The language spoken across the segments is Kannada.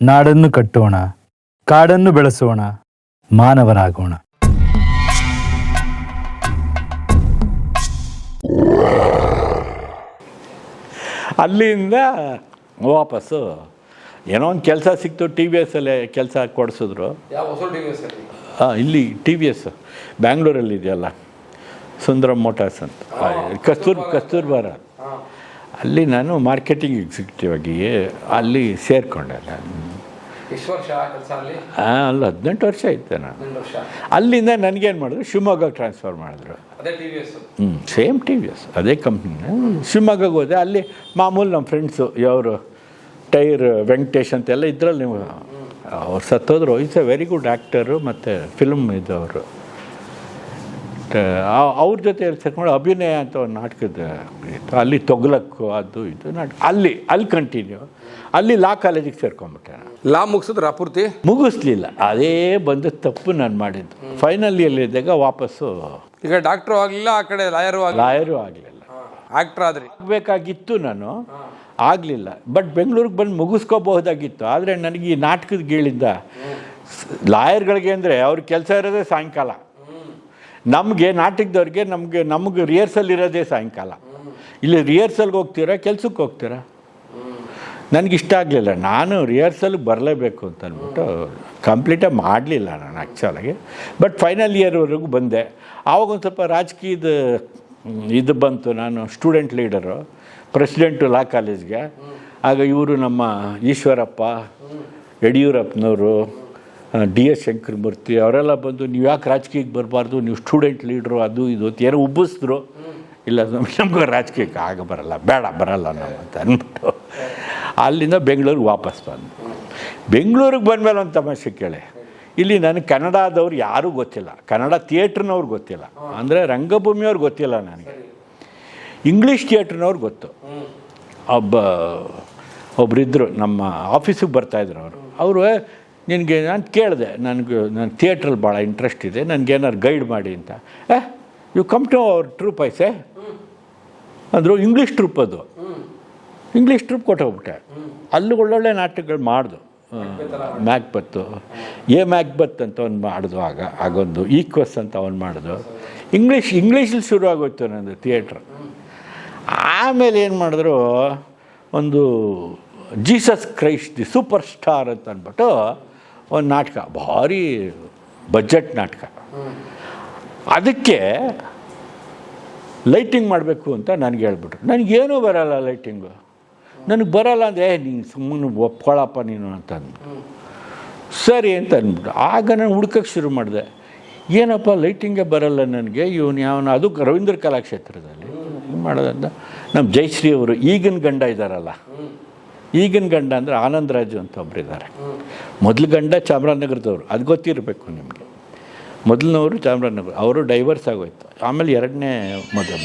ನಾಡನ್ನು ಕಟ್ಟೋಣ, ಕಾಡನ್ನು ಬೆಳೆಸೋಣ, ಮಾನವರಾಗೋಣ. ಅಲ್ಲಿಂದ ವಾಪಸ್ಸು ಏನೋ ಒಂದು ಕೆಲಸ ಸಿಕ್ತು. ಟಿ ವಿ ಎಸ್ಸಲ್ಲೇ ಕೆಲಸ ಕೊಡಿಸಿದ್ರು. ಇಲ್ಲಿ ಟಿ ವಿ ಎಸ್ ಬ್ಯಾಂಗ್ಳೂರಲ್ಲಿ ಇದೆಯಲ್ಲ, ಸುಂದರಂ ಮೋಟಾರ್ಸ್ ಅಂತ, ಕಸ್ತೂರ್ಬಾರ. ಅಲ್ಲಿ ನಾನು ಮಾರ್ಕೆಟಿಂಗ್ ಎಕ್ಸಿಕ್ಯೂಟಿವ್ ಆಗಿ ಅಲ್ಲಿ ಸೇರಿಕೊಂಡೆ. ಅಲ್ಲ 18 ವರ್ಷ ಇತ್ತು ನಾನು. ಅಲ್ಲಿಂದ ನನಗೇನು ಮಾಡಿದ್ರು, ಶಿವಮೊಗ್ಗಕ್ಕೆ ಟ್ರಾನ್ಸ್ಫರ್ ಮಾಡಿದ್ರು. ಸೇಮ್ ಟಿ ವಿ ಎಸ್, ಅದೇ ಕಂಪ್ನಿ. ಶಿವಮೊಗ್ಗಕ್ಕೆ ಹೋದೆ. ಅಲ್ಲಿ ಮಾಮೂಲು ನಮ್ಮ ಫ್ರೆಂಡ್ಸು ಯಾವರು ಟೈರ್ ವೆಂಕಟೇಶ್ ಅಂತೆಲ್ಲ ಇದ್ರಲ್ಲಿ ನೀವು ಅವ್ರು ಸತ್ತೋದ್ರು. Is a very good actor ಮತ್ತು ಫಿಲ್ಮ್ ಇದ್ದವರು. ಅವ್ರ ಜೊತೆ ಸೇರ್ಕೊಂಡು ಅಭಿನಯ ಅಂತ ಒಂದು ನಾಟಕದ ಇತ್ತು. ಅಲ್ಲಿ ತೊಗ್ಲಕ್ಕು ಅದು ಇದು ನಾಟಕ. ಅಲ್ಲಿ ಕಂಟಿನ್ಯೂ. ಅಲ್ಲಿ ಲಾ ಕಾಲೇಜಿಗೆ ಸೇರ್ಕೊಂಡ್ಬಿಟ್ಟೆ. ಲಾ ಮುಗಿಸಿದ್ರೆ ಪೂರ್ತಿ ಮುಗಿಸ್ಲಿಲ್ಲ. ಅದೇ ಬಂದು ತಪ್ಪು ನಾನು ಮಾಡಿದ್ದು. ಫೈನಲ್ ಇಯರ್ಲಿದ್ದಾಗ ವಾಪಸ್ಸು. ಈಗ ಡಾಕ್ಟ್ರು ಆಗಲಿಲ್ಲ, ಆ ಕಡೆ ಲಾಯರು ಆಗಲಿಲ್ಲ. ಆ್ಯಕ್ಟ್ರ್ ಆದ್ರಿ. ಆಗಬೇಕಾಗಿತ್ತು, ನಾನು ಆಗಲಿಲ್ಲ. ಬಟ್ ಬೆಂಗಳೂರಿಗೆ ಬಂದು ಮುಗಿಸ್ಕೋಬಹುದಾಗಿತ್ತು. ಆದರೆ ನನಗೆ ಈ ನಾಟಕದ ಗೀಳಿಂದ ಲಾಯರ್ಗಳಿಗೆ ಅಂದರೆ ಅವ್ರ ಕೆಲಸ ಇರೋದೇ ಸಾಯಂಕಾಲ. ನಮಗೆ ನಾಟಕದವ್ರಿಗೆ ನಮಗೆ ರಿಹರ್ಸಲ್ ಇರೋದೇ ಸಾಯಂಕಾಲ. ಇಲ್ಲಿ ರಿಹರ್ಸಲ್ಗೆ ಹೋಗ್ತೀರಾ, ಕೆಲ್ಸಕ್ಕೆ ಹೋಗ್ತೀರಾ? ನನಗಿಷ್ಟ ಆಗಲಿಲ್ಲ. ನಾನು ರಿಹರ್ಸಲ್ಗೆ ಬರಲೇಬೇಕು ಅಂತ ಅಂದ್ಬಿಟ್ಟು ಕಂಪ್ಲೀಟಾಗಿ ಮಾಡಲಿಲ್ಲ ನಾನು ಆ್ಯಕ್ಚುಲಾಗಿ. ಬಟ್ ಫೈನಲ್ ಇಯರ್ವರೆಗೂ ಬಂದೆ. ಆವಾಗ ಒಂದು ಸ್ವಲ್ಪ ರಾಜಕೀಯದ ಇದು ಬಂತು. ನಾನು ಸ್ಟೂಡೆಂಟ್ ಲೀಡರು, ಪ್ರೆಸಿಡೆಂಟು ಲಾ ಕಾಲೇಜ್ಗೆ. ಆಗ ಇವರು ನಮ್ಮ ಈಶ್ವರಪ್ಪ, ಯಡಿಯೂರಪ್ಪನವರು, ಡಿ ಎಸ್ ಶಂಕರಮೂರ್ತಿ ಅವರೆಲ್ಲ ಬಂದು, ನೀವು ಯಾಕೆ ರಾಜಕೀಯಕ್ಕೆ ಬರಬಾರ್ದು, ನೀವು ಸ್ಟೂಡೆಂಟ್ ಲೀಡ್ರು ಅದು ಇದು ಅಂತ ಏನೋ ಉಬ್ಬಿಸಿದ್ರು. ಇಲ್ಲ ನಮ್ಗೆ ರಾಜಕೀಯಕ್ಕೆ ಬರಲ್ಲ ನಾವು ಅಂತ ಅಂದ್ಬಿಟ್ಟು ಅಲ್ಲಿಂದ ಬೆಂಗಳೂರಿಗೆ ವಾಪಸ್ ಬಂದು. ಬೆಂಗಳೂರಿಗೆ ಬಂದಮೇಲೆ ಒಂದು ತಮಾಷೆ ಕೇಳಿ. ಇಲ್ಲಿ ನನಗೆ ಕನ್ನಡದವ್ರು ಯಾರೂ ಗೊತ್ತಿಲ್ಲ, ಕನ್ನಡ ಥಿಯೇಟ್ರ್ನವ್ರು ಗೊತ್ತಿಲ್ಲ, ಅಂದರೆ ರಂಗಭೂಮಿಯವ್ರು ಗೊತ್ತಿಲ್ಲ ನನಗೆ. ಇಂಗ್ಲೀಷ್ ಥಿಯೇಟ್ರ್ನವ್ರು ಗೊತ್ತು. ಒಬ್ಬರಿದ್ದರು ನಮ್ಮ ಆಫೀಸಿಗೆ ಬರ್ತಾಯಿದ್ರು. ಅವರು ನಿನಗೆ ನಾನು ಕೇಳಿದೆ, ನಾನು ಥಿಯೇಟ್ರಲ್ಲಿ ಭಾಳ ಇಂಟ್ರೆಸ್ಟ್ ಇದೆ, ನನಗೇನಾದ್ರು ಗೈಡ್ ಮಾಡಿ ಅಂತ. You come to our troupe ಐಸೆ ಅಂದರು. ಇಂಗ್ಲೀಷ್ ಟ್ರೂಪ್ ಅದು. ಇಂಗ್ಲೀಷ್ ಟ್ರೂಪ್ ಕೊಟ್ಟೋಗ್ಬಿಟ್ಟೆ. ಅಲ್ಲಿ ಒಳ್ಳೊಳ್ಳೆ ನಾಟಕಗಳು ಮಾಡ್ದು. ಮ್ಯಾಕ್ಬತ್ತು, ಮ್ಯಾಕ್ಬತ್ ಅಂತ ಒಂದು ಮಾಡಿದ್ವು. ಆಗೊಂದು ಈಕ್ವಸ್ ಅಂತ ಅವ್ನು ಮಾಡಿದ್ರು. ಇಂಗ್ಲೀಷಲ್ಲಿ ಶುರು ಆಗೋಯ್ತು ನನ್ನದು ಥಿಯೇಟ್ರ್. ಆಮೇಲೆ ಏನು ಮಾಡಿದ್ರು, ಒಂದು Jesus Christ the super star ಅಂತ ಅಂದ್ಬಿಟ್ಟು ಒಂದು ನಾಟಕ, ಭಾರಿ ಬಜೆಟ್ ನಾಟಕ. ಅದಕ್ಕೆ ಲೈಟಿಂಗ್ ಮಾಡಬೇಕು ಅಂತ ನನಗೆ ಹೇಳ್ಬಿಟ್ರು. ನನಗೇನೂ ಬರೋಲ್ಲ ಲೈಟಿಂಗು. ನನಗೆ ಬರೋಲ್ಲ ಅಂದರೆ ನೀನು ಸುಮ್ಮನೆ ಒಪ್ಕೊಳ್ಳಪ್ಪ ನೀನು ಅಂತ ಅಂದ್ಬಿಟ್ಟು ಸರಿ ಅಂತ ಅಂದ್ಬಿಟ್ಟು ಆಗ ನಾನು ಹುಡ್ಕಕ್ಕೆ ಶುರು ಮಾಡಿದೆ. ಏನಪ್ಪ ಲೈಟಿಂಗೇ ಬರೋಲ್ಲ ನನಗೆ, ಅವನು ಅದು ರವೀಂದ್ರ ಕಲಾಕ್ಷೇತ್ರದಲ್ಲಿ ಮಾಡೋದಂತ. ನಮ್ಮ ಜಯಶ್ರೀ ಅವರು ಈಗಿನ ಗಂಡ ಇದ್ದಾರಲ್ಲ, ಈಗಿನ ಗಂಡ ಅಂದರೆ ಆನಂದರಾಜು ಅಂತ ಒಬ್ಬರಿದ್ದಾರೆ. ಮೊದಲು ಗಂಡ ಚಾಮರಾಜನಗರದವರು, ಅದು ಗೊತ್ತಿರಬೇಕು ನಿಮಗೆ. ಮೊದಲನವರು ಚಾಮರಾಜನಗರ, ಅವರು ಡೈವರ್ಸ್ ಆಗೋಯ್ತು. ಆಮೇಲೆ ಎರಡನೇ ಮದುವೆ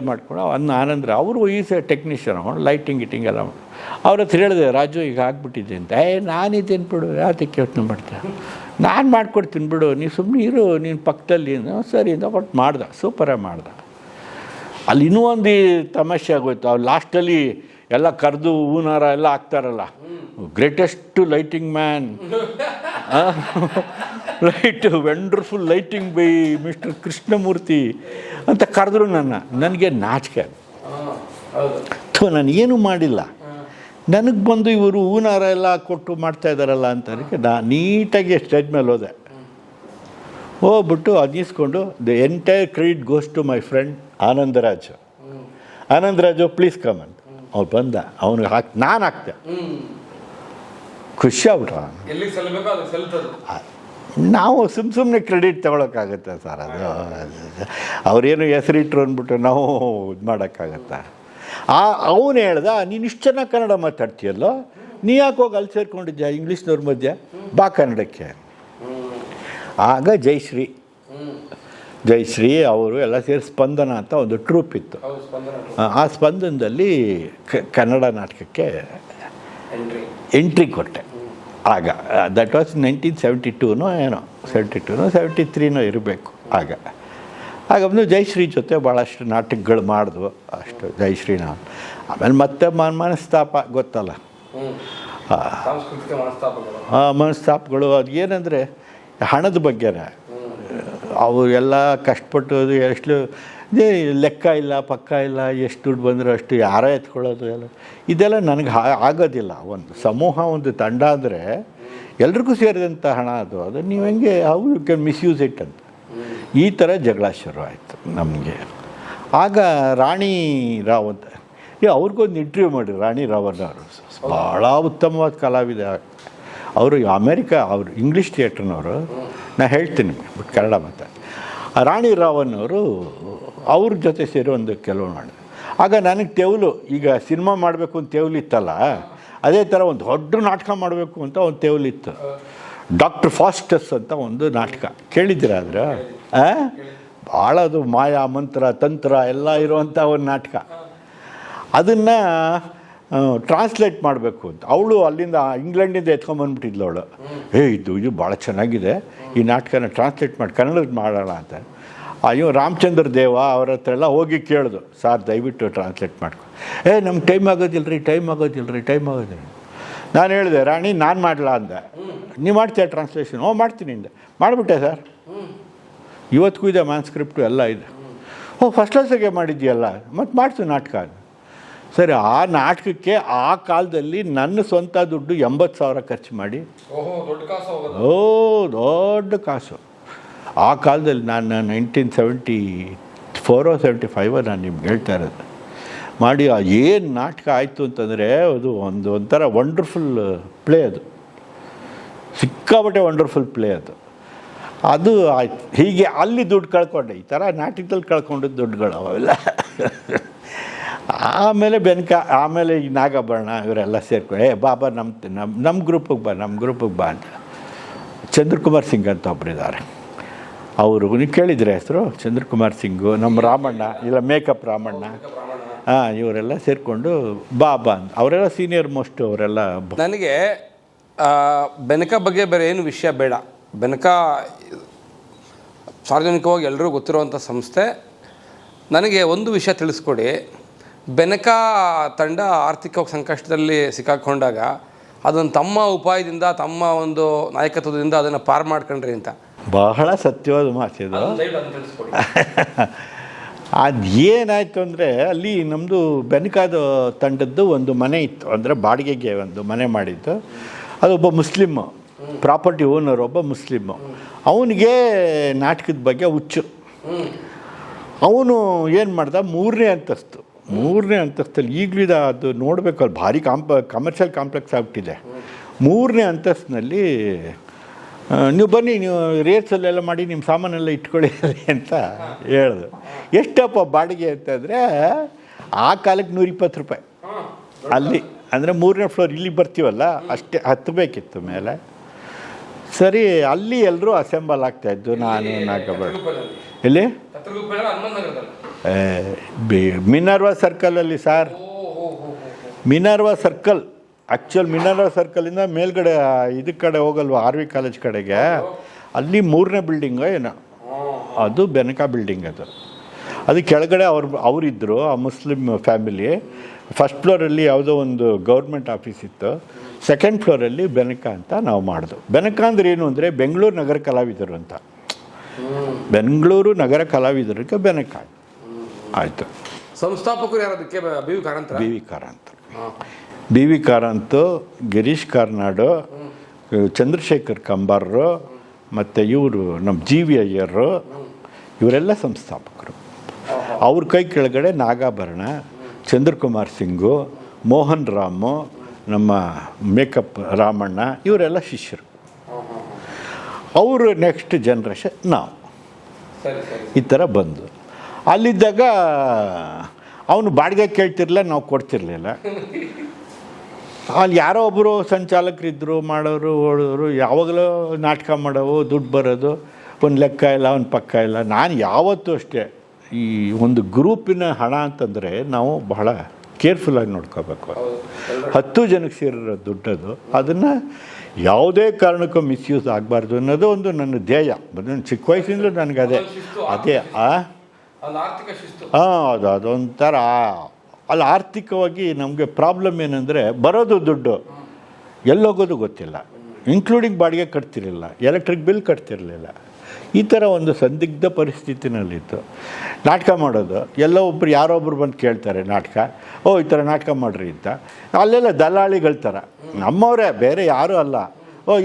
ಮಾಡ್ಕೊಂಡು ಅನ್ನ ಆನಂದ್ರ ಅವರು ಈಸ್ ಎ ಟೆಕ್ನಿಷಿಯನ್, ಅವನು ಲೈಟಿಂಗ್ ಗಿಟಿಂಗ್ ಎಲ್ಲ ಮಾಡಿ. ಅವ್ರ ಹತ್ರ ಹೇಳಿದೆ, ರಾಜು ಈಗ ಆಗ್ಬಿಟ್ಟಿದೆ ಅಂತ. ನಾನಿದ್ದೇನು ಬಿಡು, ಯಾತಕ್ಕೆ ಯೋಚನೆ ಮಾಡ್ತೆ, ನಾನು ಮಾಡ್ಕೊಡ್ತೀನಿ ಬಿಡು, ನೀನು ಸುಮ್ಮನೆ ಇರು, ನೀನು ಪಕ್ಕದಲ್ಲಿ. ಸರಿ ಅಂತ ಕೊಟ್ಟು ಮಾಡ್ದೆ, ಸೂಪರಾಗಿ ಮಾಡ್ದೆ. ಅಲ್ಲಿ ಇನ್ನೂ ಒಂದು ತಮಾಷೆ ಆಗೋಯ್ತು. ಅವ್ರು ಲಾಸ್ಟಲ್ಲಿ ಎಲ್ಲ ಕರೆದು ಹೂನಾರ ಎಲ್ಲ ಹಾಕ್ತಾರಲ್ಲ, greatest lighting man, wonderful lighting by mister Krishnamurthy ಅಂತ ಕರೆದ್ರು ನನಗೆ ನಾಚಿಕೆ. ನಾನು ಮಾಡಿಲ್ಲ. ನನಗೆ ಬಂದು ಇವರು ಹೂನಾರ ಎಲ್ಲ ಕೊಟ್ಟು ಮಾಡ್ತಾ ಇದ್ದಾರಲ್ಲ ಅಂತ ನೀಟಾಗಿ ಸ್ಟೇಜ್ ಮೇಲೆ ಹೋದೆ. ಹೋಗ್ಬಿಟ್ಟು ಅದನ್ನಿಸ್ಕೊಂಡು the entire credit goes to my friend Anandaraju please come ಅಂತ. ಅವ್ರು ಬಂದ, ಅವ್ನಿಗೆ ನಾನು ಹಾಕ್ತೆ. ಖುಷಿ ಆಗ್ಬಿಟ್ರ. ನಾವು ಸುಮ್ಮನೆ ಕ್ರೆಡಿಟ್ ತೊಗೊಳಕ್ಕಾಗತ್ತೆ ಸರ್? ಅದು ಅವ್ರೇನು ಹೆಸರಿಟ್ರು ಅಂದ್ಬಿಟ್ಟು ನಾವು ಇದು ಮಾಡೋಕ್ಕಾಗತ್ತಾ? ಅವನು ಹೇಳ್ದ, ನೀನು ಇಷ್ಟು ಚೆನ್ನಾಗಿ ಕನ್ನಡ ಮಾತಾಡ್ತೀಯಲ್ಲೋ, ನೀ ಯಾಕೆ ಹೋಗಿ ಅಲ್ಲಿ ಸೇರ್ಕೊಂಡಿದ್ಯಾ ಇಂಗ್ಲೀಷ್ನವ್ರ ಮಧ್ಯೆ, ಬಾ ಕನ್ನಡಕ್ಕೆ. ಆಗ ಜಯಶ್ರೀ ಅವರು ಎಲ್ಲ ಸೇರಿ ಸ್ಪಂದನ ಅಂತ ಒಂದು ಟ್ರೂಪ್ ಇತ್ತು. ಆ ಸ್ಪಂದನದಲ್ಲಿ ಕನ್ನಡ ನಾಟಕಕ್ಕೆ ಎಂಟ್ರಿ ಕೊಟ್ಟೆ. ಆಗ ದಟ್ ವಾಸ್ 1972 ಏನೋ 73 ಇರಬೇಕು. ಆಗ ಬಂದು ಜಯಶ್ರೀ ಜೊತೆ ಭಾಳಷ್ಟು ನಾಟಕಗಳು ಮಾಡಿದ್ವು. ಅಷ್ಟು ಜಯಶ್ರೀನ. ಆಮೇಲೆ ಮತ್ತೆ ಮನಸ್ತಾಪ ಗೊತ್ತಲ್ಲ, ಸಾಂಸ್ಕೃತಿಕ ಮನಸ್ತಾಪಗಳು. ಮನಸ್ತಾಪಗಳು ಅದು ಏನಂದರೆ ಹಣದ ಬಗ್ಗೆನೇ. ಅವು ಎಲ್ಲ ಕಷ್ಟಪಟ್ಟು ಎಷ್ಟು ಲೆಕ್ಕ ಇಲ್ಲ ಪಕ್ಕ ಇಲ್ಲ, ಎಷ್ಟು ದುಡ್ಡು ಬಂದರೂ ಅಷ್ಟು ಯಾರೋ ಎತ್ಕೊಳ್ಳೋದು ಎಲ್ಲ ಇದೆಲ್ಲ ನನಗೆ ಆಗೋದಿಲ್ಲ. ಒಂದು ಸಮೂಹ ಒಂದು ತಂಡ ಅಂದರೆ ಎಲ್ರಿಗೂ ಸೇರಿದಂಥ ಹಣ ಅದು ನೀವು ಹೆಂಗೆ how you can misuse it ಅಂತ ಈ ಥರ ಜಗಳ ಶುರು ಆಯಿತು ನಮಗೆ. ಆಗ ರಾಣಿ ರಾವ್ ಅಂತ ಅವ್ರಿಗೊಂದು ಇಂಟರ್ವ್ಯೂ ಮಾಡಿ, ರಾಣಿ ರಾವ್ ಅನ್ನೋರು ಭಾಳ ಉತ್ತಮವಾದ ಕಲಾವಿದ. ಅವರು ಅವರು ಇಂಗ್ಲೀಷ್ ಥಿಯೇಟ್ರ್ನವರು. ನಾನು ಹೇಳ್ತೀನಿ ಬಟ್ ಕನ್ನಡ ಮತ್ತು ರಾಣಿ ರಾವ್ ಅನ್ನೋರು ಅವ್ರ ಜೊತೆ ಸೇರಿ ಒಂದು ಕೆಲವು ಮಾಡಿ. ಆಗ ನನಗೆ ತೆವಲು, ಈಗ ಸಿನಿಮಾ ಮಾಡಬೇಕು ಅಂತ ತೆವಲಿತ್ತಲ್ಲ, ಅದೇ ಥರ ಒಂದು ದೊಡ್ಡ ನಾಟಕ ಮಾಡಬೇಕು ಅಂತ ಒಂದು ತೆವಲಿತ್ತು. ಡಾಕ್ಟರ್ ಫಾಸ್ಟಸ್ ಅಂತ ಒಂದು ನಾಟಕ ಕೇಳಿದ್ದೀರಾ ಆದರೆ ಭಾಳ ಅದು ಮಾಯಾ ಮಂತ್ರ ತಂತ್ರ ಎಲ್ಲ ಇರುವಂಥ ಒಂದು ನಾಟಕ. ಅದನ್ನು ಟ್ರಾನ್ಸ್ಲೇಟ್ ಮಾಡಬೇಕು ಅಂತ ಅವಳು ಅಲ್ಲಿಂದ ಇಂಗ್ಲೆಂಡಿಂದ ಎತ್ಕೊಂಬಂದ್ಬಿಟ್ಟಿದ್ಲು ಅವಳು. ಇದು ಭಾಳ ಚೆನ್ನಾಗಿದೆ, ಈ ನಾಟಕನ ಟ್ರಾನ್ಸ್ಲೇಟ್ ಮಾಡಿ ಕನ್ನಡದ ಮಾಡೋಣ ಅಂತ. ಅಯ್ಯೋ ರಾಮಚಂದ್ರ ದೇವ ಅವ್ರ ಹತ್ರ ಎಲ್ಲ ಹೋಗಿ ಕೇಳಿದು, ಸಾರ್ ದಯವಿಟ್ಟು ಟ್ರಾನ್ಸ್ಲೇಟ್ ಮಾಡ್ಕೊ. ನಮ್ಗೆ ಟೈಮ್ ಆಗೋದಿಲ್ಲ. ನಾನು ಹೇಳಿದೆ, ರಾಣಿ ನಾನು ಮಾಡಲಾ ಅಂದೆ. ನೀವು ಮಾಡ್ತೀಯ ಟ್ರಾನ್ಸ್ಲೇಷನ್? ಮಾಡ್ತೀನಿ ಅಂದೆ. ಮಾಡಿಬಿಟ್ಟೆ ಸರ್, ಇವತ್ತಿಗೂ ಇದೆ ಮ್ಯಾನ್ಸ್ಕ್ರಿಪ್ಟು ಎಲ್ಲ ಇದೆ. ಫಸ್ಟ್ ಕ್ಲಾಸಾಗೆ ಮಾಡಿದ್ಯಲ್ಲ, ಮತ್ತು ಮಾಡ್ತೀನಿ ನಾಟಕ. ಸರಿ, ಆ ನಾಟಕಕ್ಕೆ ಆ ಕಾಲದಲ್ಲಿ ನನ್ನ ಸ್ವಂತ ದುಡ್ಡು 80,000 ಖರ್ಚು ಮಾಡಿ, ದೊಡ್ಡ ಕಾಸು. ಆ ಕಾಲದಲ್ಲಿ ನಾನು 1974 75 ನಾನು ನಿಮ್ಗೆ ಹೇಳ್ತಾ ಇರೋದು ಮಾಡಿ. ಏನು ನಾಟಕ ಆಯಿತು ಅಂತಂದರೆ ಅದು ಒಂಥರ ವಂಡರ್ಫುಲ್ ಪ್ಲೇ. ಅದು ಸಿಕ್ಕಾಬಟ್ಟೆ ವಂಡರ್ಫುಲ್ ಪ್ಲೇ ಅದು ಆಯ್ತು. ಹೀಗೆ ಅಲ್ಲಿ ದುಡ್ಡು ಕಳ್ಕೊಂಡೆ, ಈ ಥರ ನಾಟಕದಲ್ಲಿ ಕಳ್ಕೊಂಡಿದ್ದು ದುಡ್ಡುಗಳು ಅವೆಲ್ಲ. ಆಮೇಲೆ ಆಮೇಲೆ ಈ ನಾಗಾಭರಣ ಇವರೆಲ್ಲ ಸೇರ್ಕೊಂಡು ಬಾಬಾ ನಮ್ಮ ಗ್ರೂಪಿಗೆ ಬಾ ಅಂತ. ಚಂದ್ರಕುಮಾರ್ ಸಿಂಗ್ ಅಂತ ಒಬ್ಬರಿದ್ದಾರೆ, ಅವರು ನೀವು ಕೇಳಿದರೆ ಹೆಸರು, ಚಂದ್ರಕುಮಾರ್ ಸಿಂಗು, ನಮ್ಮ ರಾಮಣ್ಣ ಇಲ್ಲ ಮೇಕಪ್ ರಾಮಣ್ಣ, ಇವರೆಲ್ಲ ಸೇರಿಕೊಂಡು ಬಾಬಾ ಅಂತ. ಅವರೆಲ್ಲ ಸೀನಿಯರ್ ಮೋಸ್ಟ್ ಅವರೆಲ್ಲ. ನನಗೆ ಬೆನಕ ಬಗ್ಗೆ ಬೇರೆ ಏನು ವಿಷಯ ಬೇಡ. ಬೆನಕ ಸಾರ್ವಜನಿಕವಾಗಿ ಎಲ್ಲರೂ ಗೊತ್ತಿರುವಂಥ ಸಂಸ್ಥೆ. ನನಗೆ ಒಂದು ವಿಷಯ ತಿಳಿಸ್ಕೊಡಿ, ಬೆನಕ ತಂಡ ಆರ್ಥಿಕ ಸಂಕಷ್ಟದಲ್ಲಿ ಸಿಕ್ಕಾಕೊಂಡಾಗ ಅದನ್ನು ತಮ್ಮ ಉಪಾಯದಿಂದ, ತಮ್ಮ ಒಂದು ನಾಯಕತ್ವದಿಂದ ಅದನ್ನು ಪಾರು ಮಾಡ್ಕೊಂಡ್ರಿ ಅಂತ. ಬಹಳ ಸತ್ಯವಾದ ಮಾತಿದು. ಅದು ಏನಾಯಿತು ಅಂದರೆ, ಅಲ್ಲಿ ನಮ್ಮದು ಬೆನಕಾದ ತಂಡದ್ದು ಒಂದು ಮನೆ ಇತ್ತು, ಅಂದರೆ ಬಾಡಿಗೆಗೆ ಒಂದು ಮನೆ ಮಾಡಿದ್ದು. ಅದೊಬ್ಬ ಮುಸ್ಲಿಮ್ಮು, ಪ್ರಾಪರ್ಟಿ ಓನರ್ ಒಬ್ಬ ಮುಸ್ಲಿಮ್ಮು. ಅವನಿಗೆ ನಾಟಕದ ಬಗ್ಗೆ ಹುಚ್ಚು. ಅವನು ಏನು ಮಾಡ್ದ, ಮೂರನೇ ಅಂತಸ್ತಲ್ಲಿ ಈಗಲೂ ಇದೆ, ಅದು ನೋಡಬೇಕು, ಅಲ್ಲಿ ಭಾರಿ ಕಮರ್ಷಿಯಲ್ ಕಾಂಪ್ಲೆಕ್ಸ್ ಆಗ್ಬಿಟ್ಟಿದೆ. 3ನೇ ಅಂತಸ್ತಿನಲ್ಲಿ ನೀವು ಬನ್ನಿ, ನೀವು ರೇರ್ಸಲ್ಲೆಲ್ಲ ಮಾಡಿ ನಿಮ್ಮ ಸಾಮಾನೆಲ್ಲ ಇಟ್ಕೊಳ್ಳಿ ಅಂತ ಹೇಳ್ದು. ಎಷ್ಟಪ್ಪ ಬಾಡಿಗೆ ಅಂತಂದರೆ ಆ ಕಾಲಕ್ಕೆ 120 ರೂಪಾಯಿ ಅಲ್ಲಿ. ಅಂದರೆ 3ನೇ ಫ್ಲೋರ್, ಇಲ್ಲಿ ಬರ್ತೀವಲ್ಲ ಅಷ್ಟೇ, ಹತ್ತಬೇಕಿತ್ತು ಮೇಲೆ. ಸರಿ, ಅಲ್ಲಿ ಎಲ್ಲರೂ ಅಸೆಂಬಲ್ ಆಗ್ತಾಯಿದ್ದು. ನಾನು ನಾಗಬೇಡ ಎಲ್ಲಿ ಮಿನರ್ವಾ ಸರ್ಕಲಲ್ಲಿ sir, Minerva circle. Actual Minerva ಸರ್ಕಲಿಂದ ಮೇಲ್ಗಡೆ ಇದಕ್ಕೆ ಕಡೆ ಹೋಗಲ್ವ, RV ಕಾಲೇಜ್ ಕಡೆಗೆ, ಅಲ್ಲಿ 3ನೇ ಬಿಲ್ಡಿಂಗು ಏನೋ, ಅದು ಬೆನಕ ಬಿಲ್ಡಿಂಗ್. ಅದು ಕೆಳಗಡೆ ಅವರಿದ್ದರು, ಆ ಮುಸ್ಲಿಮ್ ಫ್ಯಾಮಿಲಿ. ಫಸ್ಟ್ ಫ್ಲೋರಲ್ಲಿ ಯಾವುದೋ ಒಂದು ಗೌರ್ಮೆಂಟ್ ಆಫೀಸ್ ಇತ್ತು, ಸೆಕೆಂಡ್ ಫ್ಲೋರಲ್ಲಿ ಬೆನಕ ಅಂತ ನಾವು ಮಾಡಿದ್ವು. ಬೆನಕ ಅಂದರೆ ಏನು ಅಂದರೆ ಬೆಂಗಳೂರು ನಗರ ಕಲಾವಿದರು ಅಂತ. ಬೆಂಗಳೂರು ನಗರ ಕಲಾವಿದರಿಗೆ ಬೆನಕ ಆಯಿತು. ಸಂಸ್ಥಾಪಕರು ಯಾರೋದಕ್ಕೆ? ಬಿ ವಿ ಕಾರಂತು, ಗಿರೀಶ್ ಕಾರ್ನಾಡು, ಚಂದ್ರಶೇಖರ್ ಕಂಬಾರರು, ಮತ್ತು ಇವರು ನಮ್ಮ GV ಅಯ್ಯರು, ಇವರೆಲ್ಲ ಸಂಸ್ಥಾಪಕರು. ಅವ್ರ ಕೈ ಕೆಳಗಡೆ ನಾಗಾಭರಣ, ಚಂದ್ರಕುಮಾರ್ ಸಿಂಗು, ಮೋಹನ್ ರಾಮು, ನಮ್ಮ ಮೇಕಪ್ ರಾಮಣ್ಣ, ಇವರೆಲ್ಲ ಶಿಷ್ಯರು. ಅವರು ನೆಕ್ಸ್ಟ್ ಜನ್ರೇಷನ್ ನಾವು ಈ ಥರ ಬಂದು ಅಲ್ಲಿದ್ದಾಗ ಅವನು ಬಾಡಿಗೆ ಕೇಳ್ತಿರ್ಲಿಲ್ಲ, ನಾವು ಕೊಡ್ತಿರ್ಲಿಲ್ಲ. ಅಲ್ಲಿ ಯಾರೋ ಒಬ್ಬರು ಸಂಚಾಲಕರಿದ್ದರು, ಮಾಡೋರು ಓಡೋರು, ಯಾವಾಗಲೂ ನಾಟಕ ಮಾಡೋವು, ದುಡ್ಡು ಬರೋದು, ಒಂದು ಲೆಕ್ಕ ಇಲ್ಲ, ಒಂದು ಪಕ್ಕ ಇಲ್ಲ. ನಾನು ಯಾವತ್ತೂ ಅಷ್ಟೇ, ಈ ಒಂದು ಗ್ರೂಪಿನ ಹಣ ಅಂತಂದರೆ ನಾವು ಬಹಳ ಕೇರ್ಫುಲ್ಲಾಗಿ ನೋಡ್ಕೋಬೇಕು. 10 ಜನಕ್ಕೆ ಸೇರಿರೋ ದುಡ್ಡದು, ಅದನ್ನು ಯಾವುದೇ ಕಾರಣಕ್ಕೂ ಮಿಸ್ಯೂಸ್ ಆಗಬಾರ್ದು ಅನ್ನೋದು ಒಂದು ನನ್ನ ಧ್ಯೇಯ. ಚಿಕ್ಕ ವಯಸ್ಸಿಂದಲೂ ನನಗೆ ಅದೇ ಅದೊಂಥರ ಅಲ್ಲಿ ಆರ್ಥಿಕವಾಗಿ ನಮಗೆ ಪ್ರಾಬ್ಲಮ್ ಏನಂದರೆ ಬರೋದು ದುಡ್ಡು ಎಲ್ಲೋಗೋದು ಗೊತ್ತಿಲ್ಲ, ಇನ್ಕ್ಲೂಡಿಂಗ್ ಬಾಡಿಗೆ ಕಟ್ತಿರಲಿಲ್ಲ, ಎಲೆಕ್ಟ್ರಿಕ್ ಬಿಲ್ ಕಟ್ತಿರಲಿಲ್ಲ. ಈ ಥರ ಒಂದು ಸಂದಿಗ್ಧ ಪರಿಸ್ಥಿತಿನಲ್ಲಿತ್ತು. ನಾಟಕ ಮಾಡೋದು, ಎಲ್ಲೋ ಒಬ್ಬರು ಯಾರೋ ಒಬ್ಬರು ಬಂದು ಕೇಳ್ತಾರೆ ನಾಟಕ, ಈ ಥರ ನಾಟಕ ಮಾಡಿರಿ ಅಂತ. ಅಲ್ಲೆಲ್ಲ ದಲ್ಲಾಳಿಗಳ ಥರ, ನಮ್ಮವರೇ, ಬೇರೆ ಯಾರೂ ಅಲ್ಲ.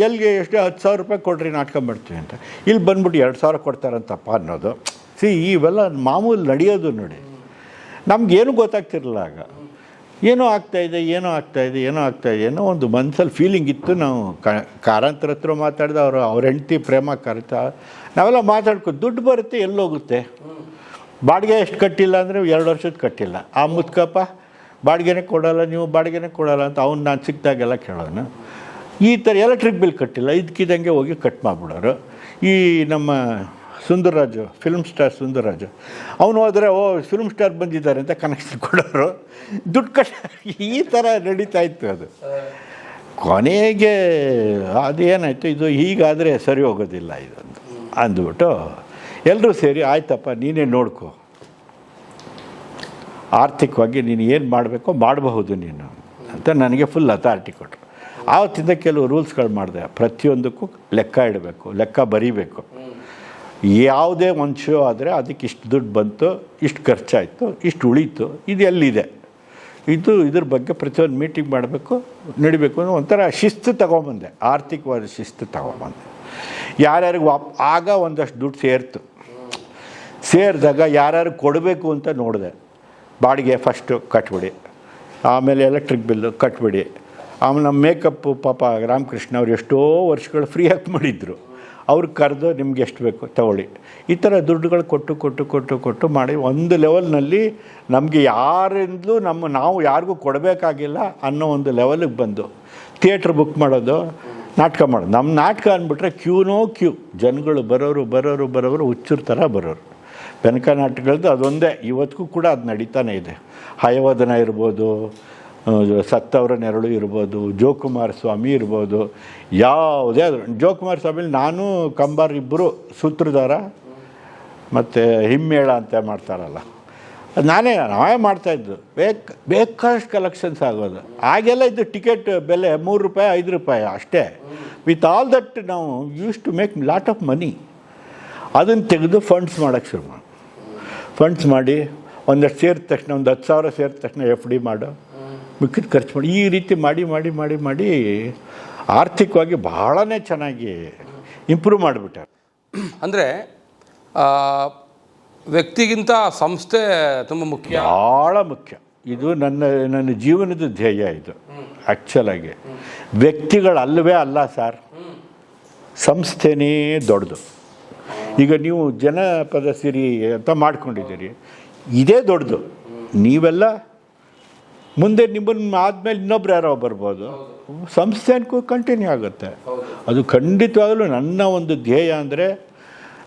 ಎಲ್ಲಿಗೆ ಎಷ್ಟು 10,000 ರೂಪಾಯಿ ಕೊಡ್ರಿ ನಾಟಕ ಮಾಡ್ತೀವಿ ಅಂತ. ಇಲ್ಲಿ ಬಂದ್ಬಿಟ್ಟು 2,000 ಕೊಡ್ತಾರಂತಪ್ಪ ಅನ್ನೋದು. ಇವೆಲ್ಲ ಮಾಮೂಲು ನಡೆಯೋದು ನೋಡಿ. ನಮಗೇನು ಗೊತ್ತಾಗ್ತಿರಲಿಲ್ಲ ಆಗ. ಏನೋ ಆಗ್ತಾಯಿದೆ ಏನೋ ಒಂದು ಮನಸ್ಸಲ್ಲಿ ಫೀಲಿಂಗ್ ಇತ್ತು. ನಾವು ಕಾರಂತರ ಹತ್ರ ಮಾತಾಡಿದ ಅವ್ರ ಹೆಂಡತಿ ಪ್ರೇಮ ಕರಿತ ನಾವೆಲ್ಲ ಮಾತಾಡ್ಕೊ, ದುಡ್ಡು ಬರುತ್ತೆ ಎಲ್ಲೋಗುತ್ತೆ, ಬಾಡಿಗೆ ಎಷ್ಟು ಕಟ್ಟಿಲ್ಲ ಅಂದರೆ 2 ವರ್ಷದ ಕಟ್ಟಿಲ್ಲ. ಆ ಮುತ್ಕಪ್ಪ ಬಾಡಿಗೆನೇ ಕೊಡೋಲ್ಲ, ನೀವು ಬಾಡಿಗೆನೇ ಕೊಡೋಲ್ಲ ಅಂತ ಅವ್ನು ನಾನು ಸಿಕ್ಕಿದಾಗೆಲ್ಲ ಕೇಳೋನು. ಈ ಥರ ಎಲೆಕ್ಟ್ರಿಕ್ ಬಿಲ್ ಕಟ್ಟಿಲ್ಲ, ಇದಕ್ಕಿದ್ದಂಗೆ ಹೋಗಿ ಕಟ್ ಮಾಡಿಬಿಡೋರು. ಈ ನಮ್ಮ ಸುಂದರ್ರಾಜು, ಫಿಲ್ಮ್ ಸ್ಟಾರ್ ಸುಂದರ್ರಾಜು, ಅವನು ಹೋದರೆ ಫಿಲ್ಮ್ ಸ್ಟಾರ್ ಬಂದಿದ್ದಾರೆ ಅಂತ ಕನೆಕ್ಷನ್ ಕೊಡೋರು, ದುಡ್ಡು ಈ ಥರ ನಡೀತಾ ಇತ್ತು ಅದು. ಕೊನೆಗೆ ಅದೇನಾಯಿತು, ಇದು ಹೀಗಾದರೆ ಸರಿ ಹೋಗೋದಿಲ್ಲ ಇದೊಂದು ಅಂದ್ಬಿಟ್ಟು ಎಲ್ಲರೂ ಸೇರಿ ಆಯ್ತಪ್ಪ ನೀನೇ ನೋಡ್ಕೊ, ಆರ್ಥಿಕವಾಗಿ ನೀನು ಏನು ಮಾಡಬೇಕೋ ಮಾಡಬಹುದು ನೀನು ಅಂತ ನನಗೆ ಫುಲ್ ಅಥಾರಿಟಿ ಕೊಟ್ಟರು. ಆವತ್ತಿಂದ ಕೆಲವು ರೂಲ್ಸ್ಗಳು ಮಾಡಿದೆ. ಪ್ರತಿಯೊಂದಕ್ಕೂ ಲೆಕ್ಕ ಇಡಬೇಕು, ಲೆಕ್ಕ ಬರೀಬೇಕು. ಯಾವುದೇ ಒಂದು ಶೋ ಆದರೆ ಅದಕ್ಕೆ ಇಷ್ಟು ದುಡ್ಡು ಬಂತು, ಇಷ್ಟು ಖರ್ಚಾಯಿತು, ಇಷ್ಟು ಉಳೀತು, ಇದು ಎಲ್ಲಿದೆ, ಇದ್ರ ಬಗ್ಗೆ ಪ್ರತಿಯೊಂದು ಮೀಟಿಂಗ್ ಮಾಡಬೇಕು, ನಡಿಬೇಕು ಅನ್ನೋ ಒಂಥರ ಶಿಸ್ತು ತಗೊಂಬಂದೆ, ಆರ್ಥಿಕವಾದ ಶಿಸ್ತು ತಗೊಂಬಂದೆ. ಯಾರ್ಯಾರಿಗೆ ಆಗ ಒಂದಷ್ಟು ದುಡ್ಡು ಸೇರಿದಾಗ ಯಾರ್ಯಾರು ಕೊಡಬೇಕು ಅಂತ ನೋಡಿದೆ. ಬಾಡಿಗೆ ಫಸ್ಟು ಕಟ್ಬಿಡಿ, ಆಮೇಲೆ ಎಲೆಕ್ಟ್ರಿಕ್ ಬಿಲ್ಲು ಕಟ್ಬಿಡಿ, ಆಮೇಲೆ ನಮ್ಮ ಮೇಕಪ್ಪು ಪಾಪ ರಾಮಕೃಷ್ಣ ಅವ್ರು ಎಷ್ಟೋ ವರ್ಷಗಳು ಫ್ರೀಯಾಗಿ ಮಾಡಿದ್ರು, ಅವ್ರಿಗೆ ಕರೆದು ನಿಮ್ಗೆ ಎಷ್ಟು ಬೇಕು ತಗೊಳ್ಳಿ. ಈ ಥರ ದುಡ್ಡುಗಳು ಕೊಟ್ಟು ಮಾಡಿ ಒಂದು ಲೆವೆಲ್ನಲ್ಲಿ ನಮಗೆ ಯಾರಿಂದಲೂ ನಾವು ಯಾರಿಗೂ ಕೊಡಬೇಕಾಗಿಲ್ಲ ಅನ್ನೋ ಒಂದು ಲೆವೆಲಿಗೆ ಬಂದು ಥಿಯೇಟ್ರ್ ಬುಕ್ ಮಾಡೋದು, ನಾಟಕ ಮಾಡೋದು. ನಮ್ಮ ನಾಟಕ ಅಂದ್ಬಿಟ್ರೆ ಕ್ಯೂ ಜನಗಳು ಬರೋರು ಹುಚ್ಚರ ಥರ ಬರೋರು. ಬೆನಕ ನಾಟಕಗಳದ್ದು ಅದೊಂದೇ, ಇವತ್ತಿಗೂ ಕೂಡ ಅದು ನಡೀತಾನೆ ಇದೆ. ಹಯವದನ ಇರ್ಬೋದು, ಸತ್ತವರ ನೆರಳು ಇರ್ಬೋದು, ಜೋಕುಮಾರ ಸ್ವಾಮಿ ಇರ್ಬೋದು, ಯಾವುದೇ ಆದರೂ. ಜೋಕುಮಾರ ಸ್ವಾಮಿಲಿ ನಾನು ಕಂಬಾರ್ ಇಬ್ಬರು ಸೂತ್ರಧಾರ ಮತ್ತು ಹಿಮ್ಮೇಳ ಅಂತ ಮಾಡ್ತಾರಲ್ಲ, ಅದು ನಾವೇ ಮಾಡ್ತಾಯಿದ್ದು. ಬೇಕಾದಷ್ಟು ಕಲೆಕ್ಷನ್ಸ್ ಆಗೋದು. ಆಗೆಲ್ಲ ಇದು ಟಿಕೆಟ್ ಬೆಲೆ 3 ರೂಪಾಯಿ 5 ರೂಪಾಯಿ ಅಷ್ಟೇ. ವಿತ್ ಆಲ್ ದಟ್ ನಾವು use to make lot of money. ಅದನ್ನು ತೆಗೆದು ಫಂಡ್ಸ್ ಮಾಡೋಕ್ಕೆ ಶುರು ಫಂಡ್ಸ್ ಮಾಡಿ ಒಂದಷ್ಟು ಸೇರಿದ ತಕ್ಷಣ, ಒಂದು 10,000 ಸೇರಿದ ತಕ್ಷಣ FD ಮಾಡೋ, ಮಿಕ್ಕಿದ ಖರ್ಚು ಮಾಡಿ, ಈ ರೀತಿ ಮಾಡಿ ಆರ್ಥಿಕವಾಗಿ ಬಹಳನೇ ಚೆನ್ನಾಗಿ ಇಂಪ್ರೂವ್ ಮಾಡಿಬಿಟ್ಟಾರೆ. ಅಂದರೆ ವ್ಯಕ್ತಿಗಿಂತ ಸಂಸ್ಥೆ ತುಂಬ ಮುಖ್ಯ, ಭಾಳ ಮುಖ್ಯ. ಇದು ನನ್ನ ಜೀವನದ ಧ್ಯೇಯ. ಇದು ಆ್ಯಕ್ಚುಲಾಗಿ ವ್ಯಕ್ತಿಗಳಲ್ಲವೇ ಅಲ್ಲ ಸರ್, ಸಂಸ್ಥೆನೇ ದೊಡ್ಡದು. ಈಗ ನೀವು ಜನಪದ ಸಿರಿ ಅಂತ ಮಾಡ್ಕೊಂಡಿದ್ದೀರಿ, ಇದೇ ದೊಡ್ಡದು. ನೀವೆಲ್ಲ ಮುಂದೆ ನಿಮ್ಮನ್ನು ಆದಮೇಲೆ ಇನ್ನೊಬ್ರು ಯಾರೋ ಬರ್ಬೋದು, ಸಂಸ್ಥೆ ಅನ್ಕೋ ಕಂಟಿನ್ಯೂ ಆಗುತ್ತೆ. ಅದು ಖಂಡಿತವಾಗಲೂ ನನ್ನ ಒಂದು ಧ್ಯೇಯ. ಅಂದರೆ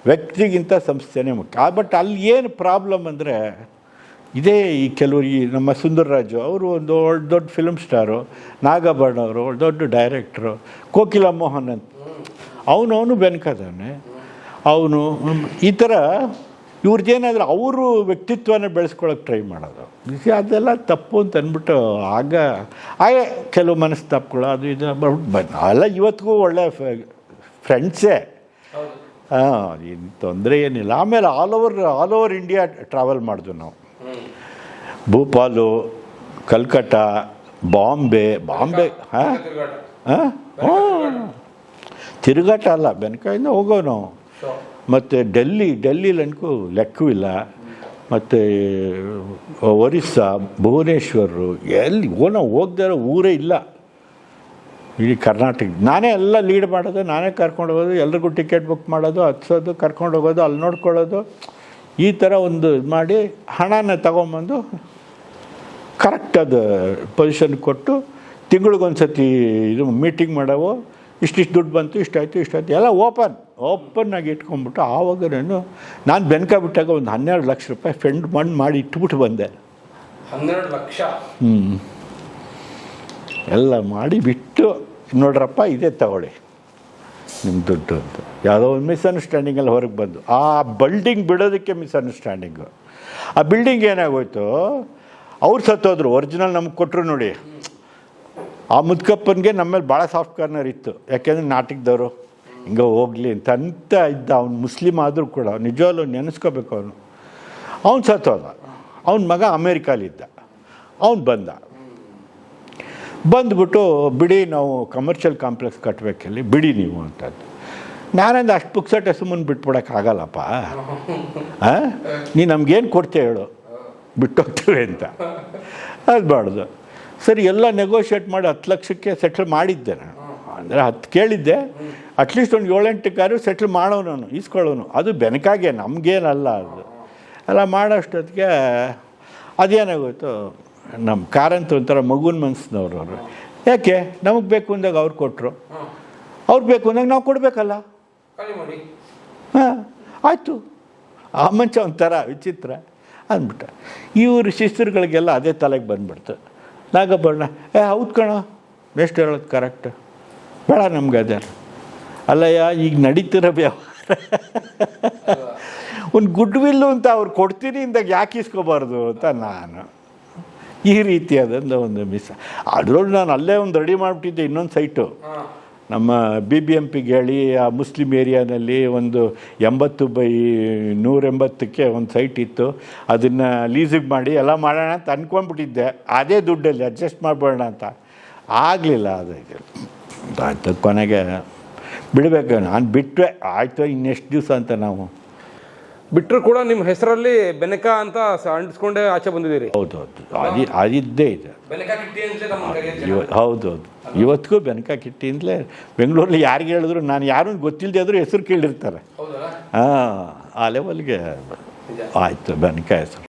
ವ್ಯಕ್ತಿಗಿಂತ ಸಂಸ್ಥೆನೇ ಮುಖ್ಯ. ಬಟ್ ಅಲ್ಲಿ ಏನು ಪ್ರಾಬ್ಲಮ್ ಅಂದರೆ ಇದೇ, ಈ ಕೆಲವರು ಈ ನಮ್ಮ ಸುಂದರ್ರಾಜು ಅವರು ಒಂದು ದೊಡ್ಡ ಫಿಲ್ಮ್ ಸ್ಟಾರು, ನಾಗಭರಣ ಅವರು ದೊಡ್ಡ ಡೈರೆಕ್ಟ್ರು, ಕೋಕಿಲ ಮೋಹನ್ ಅಂತ ಅವನು ಬೆನ್ಕದಾನೆ. ಅವನು ಈ ಥರ ಇವ್ರದ್ದೇನಾದರೂ ಅವರು ವ್ಯಕ್ತಿತ್ವನ ಬೆಳೆಸ್ಕೊಳ್ಳೋಕೆ ಟ್ರೈ ಮಾಡೋದು, ಅದೆಲ್ಲ ತಪ್ಪು ಅಂತ ಅಂದ್ಬಿಟ್ಟು ಆಗ ಕೆಲವು ಮನಸ್ತಾಪಗಳು ಅದು ಇದು ಅಲ್ಲ. ಇವತ್ತಿಗೂ ಒಳ್ಳೆ ಫ್ರೆಂಡ್ಸೇ, ಏನು ತೊಂದರೆ ಏನಿಲ್ಲ. ಆಮೇಲೆ ಆಲ್ ಓವರ್ ಇಂಡಿಯಾ ಟ್ರಾವೆಲ್ ಮಾಡಿದ್ವು ನಾವು. ಭೋಪಾಲು, ಕಲ್ಕಟ್ಟ, ಬಾಂಬೆ ತಿರುಗಾಟ ಅಲ್ಲ, ಬೆನಕಾಯಿಂದ ಹೋಗೋ ನಾವು. ಮತ್ತು ಡೆಲ್ಲಿಲಿ ಅನ್ಕೋ ಲೆಕ್ಕವಿಲ್ಲ. ಮತ್ತು ಒರಿಸ್ಸಾ, ಭುವನೇಶ್ವರು, ಎಲ್ಲಿ ನಾವು ಹೋಗ್ದೇ ಇರೋ ಊರೇ ಇಲ್ಲ ಇಡೀ ಕರ್ನಾಟಕ. ನಾನೇ ಎಲ್ಲ ಲೀಡ್ ಮಾಡೋದು, ನಾನೇ ಕರ್ಕೊಂಡು ಹೋಗೋದು, ಎಲ್ರಿಗೂ ಟಿಕೆಟ್ ಬುಕ್ ಮಾಡೋದು, ಹತ್ಸೋದು, ಕರ್ಕೊಂಡು ಹೋಗೋದು, ಅಲ್ಲಿ ನೋಡ್ಕೊಳ್ಳೋದು. ಈ ಥರ ಒಂದು ಮಾಡಿ ಹಣನ ತಗೊಂಬಂದು ಕರೆಕ್ಟ್ ಅದು ಪೊಸಿಷನ್ ಕೊಟ್ಟು ತಿಂಗಳಿಗೊಂದು ಸತಿ ಇದು ಮೀಟಿಂಗ್ ಮಾಡವು. ಇಷ್ಟಿಷ್ಟು ದುಡ್ಡು ಬಂತು, ಇಷ್ಟಾಯಿತು ಎಲ್ಲ ಓಪನ್ ಆಗಿ ಇಟ್ಕೊಂಡ್ಬಿಟ್ಟು ಆವಾಗ ನಾನು ಬೆನಕ ಬಿಟ್ಟಾಗ ಒಂದು 12 ಲಕ್ಷ ರೂಪಾಯಿ ಫಂಡ್ ಮಾಡಿ ಇಟ್ಬಿಟ್ಟು ಬಂದೆ. 12 ಲಕ್ಷ? ಎಲ್ಲ ಮಾಡಿ ಬಿಟ್ಟು, ನೋಡ್ರಪ್ಪ ಇದೇ ತಗೊಳ್ಳಿ ನಿಮ್ಮ ದುಡ್ಡು ಅಂತ. ಯಾವುದೋ ಒಂದು ಮಿಸ್ಅಂಡರ್ಸ್ಟ್ಯಾಂಡಿಂಗಲ್ಲಿ ಹೊರಗೆ ಬಂದು ಆ ಬಿಲ್ಡಿಂಗ್ ಬಿಡೋದಕ್ಕೆ ಮಿಸ್ಅಂಡರ್ಸ್ಟ್ಯಾಂಡಿಂಗು. ಆ ಬಿಲ್ಡಿಂಗ್ ಏನಾಗೋಯ್ತು, ಅವ್ರು ಸತ್ತೋದ್ರು, ಒರಿಜಿನಲ್ ನಮ್ಗೆ ಕೊಟ್ಟರು ನೋಡಿ. ಆ ಮುದ್ಕಪ್ಪನಿಗೆ ನಮ್ಮ ಮೇಲೆ ಭಾಳ ಸಾಫ್ಟ್ ಕಾರ್ನರ್ ಇತ್ತು, ಯಾಕೆಂದರೆ ನಾಟಕದವರು ಹಿಂಗೆ ಹೋಗಲಿ ಅಂತ ಇದ್ದ. ಅವ್ನು ಮುಸ್ಲಿಮ್ ಆದರೂ ಕೂಡ ನಿಜವಾಗ್ಲೂ ನೆನೆಸ್ಕೋಬೇಕು. ಅವ್ನು ಸತ್ತೋದ. ಅವನ ಮಗ ಅಮೇರಿಕಾಲಿದ್ದ. ಅವನು ಬಂದ್ಬಿಟ್ಟು ಬಿಡಿ, ನಾವು ಕಮರ್ಷಿಯಲ್ ಕಾಂಪ್ಲೆಕ್ಸ್ ಕಟ್ಟಬೇಕಲ್ಲಿ, ಬಿಡಿ ನೀವು ಅಂತದ್ದು. ನಾನಂದು ಅಷ್ಟು ಪುಕ್ಸಟ್ಟೆ ಸುಮ್ಮನೆ ಬಿಟ್ಬಿಡೋಕ್ಕಾಗಲ್ಲಪ್ಪ. ನೀ ನಮಗೇನು ಕೊಡ್ತೀಯ ಹೇಳು, ಬಿಟ್ಟೋಗ್ತೀವಿ ಅಂತ. ಅದು ಬಾರ್ದು. ಸರಿ, ಎಲ್ಲ ನೆಗೋಷಿಯೇಟ್ ಮಾಡಿ 10 ಲಕ್ಷಕ್ಕೆ ಸೆಟ್ಲ್ ಮಾಡಿದ್ದೆ ನಾನು. ಅಂದರೆ 10 ಕೇಳಿದ್ದೆ, ಅಟ್ಲೀಸ್ಟ್ ಒಂದು 7-8 ಕಾರು ಸೆಟ್ಲ್ ಮಾಡೋನು, ಈಸ್ಕೊಳ್ಳೋನು. ಅದು ಬೆನಕಾಗೆ, ನಮಗೇನಲ್ಲ. ಅದು ಎಲ್ಲ ಮಾಡೋಷ್ಟೊತ್ತಿಗೆ ಅದೇನಾಗೋಯ್ತು, ನಮ್ಮ ಕಾರಂತ ಒಂಥರ ಮಗುನ ಮನಸ್ಸಿನವ್ರು ಅವರು. ಯಾಕೆ ನಮಗೆ ಬೇಕು ಅಂದಾಗ ಅವ್ರು ಕೊಟ್ಟರು, ಅವ್ರು ಬೇಕು ಅಂದಾಗ ನಾವು ಕೊಡಬೇಕಲ್ಲ. ಹಾಂ, ಆಯಿತು. ಆ ಮಂಚ ಒಂಥರ ವಿಚಿತ್ರ ಅಂದ್ಬಿಟ್ಟ. ಇವರು ಶಿಸ್ತರುಗಳಿಗೆಲ್ಲ ಅದೇ ತಲೆಗೆ ಬಂದ್ಬಿಡ್ತು. ನಾಗಬಣ್ಣ ಹೌದು ಕಣ, ಎಷ್ಟು ಹೇಳೋದು ಕರೆಕ್ಟ್, ಬೇಡ ನಮ್ಗೆ ಅದೇ. ಅಲ್ಲಯ್ಯ, ಈಗ ನಡೀತಿರೋ ವ್ಯವಹಾರ ಒಂದು ಗುಡ್ ವಿಲ್ಲು ಅಂತ ಅವ್ರು ಕೊಡ್ತೀನಿ ಇಂದಾಗ ಯಾಕೆ ಇಸ್ಕೋಬಾರ್ದು ಅಂತ ನಾನು ಈ ರೀತಿಯಾದಂಥ ಒಂದು ಮಿಸ್. ಅದರೊಳಗೆ ನಾನು ಅಲ್ಲೇ ಒಂದು ರೆಡಿ ಮಾಡಿಬಿಟ್ಟಿದ್ದೆ ಇನ್ನೊಂದು ಸೈಟು. ನಮ್ಮ BBMPಗೆ ಹೇಳಿ ಆ ಮುಸ್ಲಿಮ್ ಏರಿಯಾನಲ್ಲಿ ಒಂದು 80/180ಕ್ಕೆ ಒಂದು ಸೈಟ್ ಇತ್ತು. ಅದನ್ನು ಲೀಸಿಗೆ ಮಾಡಿ ಎಲ್ಲ ಮಾಡೋಣ ಅಂತ ಅಂದ್ಕೊಂಡ್ಬಿಟ್ಟಿದ್ದೆ. ಅದೇ ದುಡ್ಡಲ್ಲಿ ಅಡ್ಜಸ್ಟ್ ಮಾಡ್ಬೋಣ ಅಂತ ಆಗಲಿಲ್ಲ. ಅದಕ್ಕೆ ಆಯ್ತು, ಕೊನೆಗೆ ಬಿಡಬೇಕು. ನಾನು ಬಿಟ್ಟರೆ ಆಯಿತು, ಇನ್ನೆಷ್ಟು ದಿವಸ ಅಂತ. ನಾವು ಬಿಟ್ಟರು ಕೂಡ ನಿಮ್ಮ ಹೆಸರಲ್ಲಿ ಬೆನಕ ಅಂತ ಅಂಟಿಸ್ಕೊಂಡೇ ಆಚೆ ಬಂದಿದ್ದೀರಿ. ಹೌದೌದು, ಅದಿದ್ದೇ ಇದೆ. ಹೌದೌದು, ಇವತ್ತಿಗೂ ಬೆನಕ ಕಿಟ್ಟಿಯಿಂದಲೇ ಬೆಂಗಳೂರಲ್ಲಿ ಯಾರಿಗೆ ಹೇಳಿದ್ರು, ನಾನು ಯಾರೂ ಗೊತ್ತಿಲ್ಲದೆ ಆದರೂ ಹೆಸರು ಕೇಳಿರ್ತಾರೆ. ಹಾಂ, ಆ ಲೆವೆಲ್ಗೆ ಆಯಿತು ಬೆನಕ ಹೆಸರು.